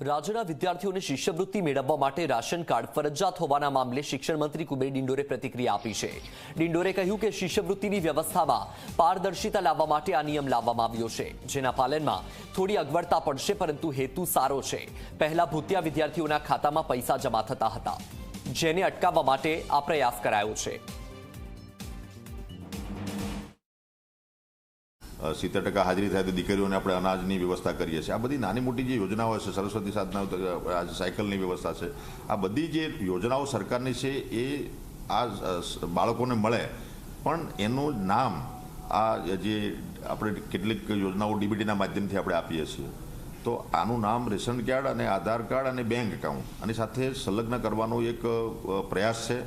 રાજ્યના વિદ્યાર્થીઓને શિષ્યવૃત્તિ મેળવવા માટે રાશન કાર્ડ ફરજિયાત હોવાના મામલે શિક્ષણ મંત્રી કુબેર ડિંડોરે પ્રતિક્રિયા આપી છે। ડિંડોરે કહ્યું કે શિષ્યવૃત્તિની વ્યવસ્થામાં પારદર્શિતા લાવવા માટે આ નિયમ લાવવામાં આવ્યો છે, જેના પાલનમાં થોડી અગવડતા પડશે, પરંતુ હેતુ સારો છે। પહેલા ભૂતિયા વિદ્યાર્થીઓના ખાતામાં પૈસા જમા થતા હતા, જેને અટકાવવા માટે આ પ્રયાસ કરાયો છે। 70% હાજરી થાય તો દીકરીઓને આપણે અનાજની વ્યવસ્થા કરીએ છીએ। આ બધી નાની મોટી જે યોજનાઓ છે, સરસ્વતી સાધના, આજે સાયકલની વ્યવસ્થા છે, આ બધી જે યોજનાઓ સરકારની છે એ આ બાળકોને મળે, પણ એનું નામ આ જે આપણે કેટલીક યોજનાઓ ડીબીટીના માધ્યમથી આપણે આપીએ છીએ, તો આનું નામ રેશન કાર્ડ અને આધાર કાર્ડ અને બેંક એકાઉન્ટ આની સાથે સંલગ્ન કરવાનો એક પ્રયાસ છે।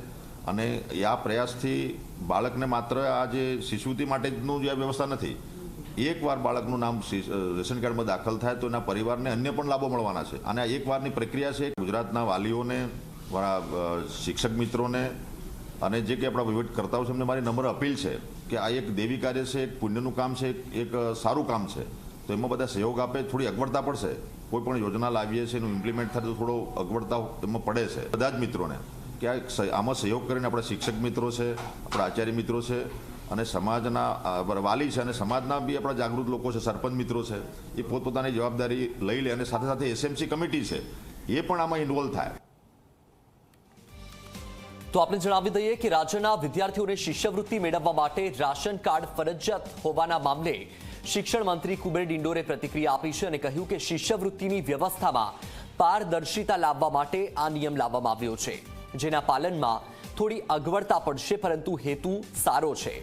અને આ પ્રયાસથી બાળકને માત્ર આ જે શિશુવૃત્તિ માટેનું જે વ્યવસ્થા નથી, એકવાર બાળકનું નામ રેશન કાર્ડમાં દાખલ થાય તો એના પરિવારને અન્ય પણ લાભો મળવાના છે। અને આ એકવારની પ્રક્રિયા છે। ગુજરાતના વાલીઓને, શિક્ષક મિત્રોને અને જે કે આપણા વહીવટકર્તાઓ છે, એમને મારી નમ્ર અપીલ છે કે આ એક દેવી કાર્ય છે, એક પુણ્યનું કામ છે, એક સારું કામ છે, તો એમાં બધા સહયોગ આપે। થોડી અગવડતા પડશે, કોઈ પણ યોજના લાવીએ છીએ એનું ઇમ્પ્લિમેન્ટ થાય તો થોડો અગવડતા એમાં પડે છે। બધા જ મિત્રોને કે આમાં સહયોગ કરીને આપણા શિક્ષક મિત્રો છે, આપણા આચાર્ય મિત્રો છે, અને સમાજના વાલી છે, અને સમાજના બી આપણા જાગૃત લોકો છે, સરપંચ મિત્રો છે, એ પોતપોતાની જવાબદારી લઈ લે, અને સાથે સાથે એસએમસી કમિટી છે એ પણ આમાં ઇન્વોલ્વ થાય। તો આપણે જણાવી દઈએ કે રાજ્યના વિદ્યાર્થીઓને શિષ્યવૃત્તિ મેળવવા માટે રાશન કાર્ડ ફરજિયાત હોવાના મામલે શિક્ષણ મંત્રી કુબેર ડિંડોરે પ્રતિક્રિયા આપી છે અને કહ્યું કે શિષ્યવૃત્તિની વ્યવસ્થામાં પારદર્શિતા લાવવા માટે આ નિયમ લાવવામાં આવ્યો છે, જેના પાલનમાં થોડી અગવડતા પડશે, પરંતુ હેતુ સારો છે।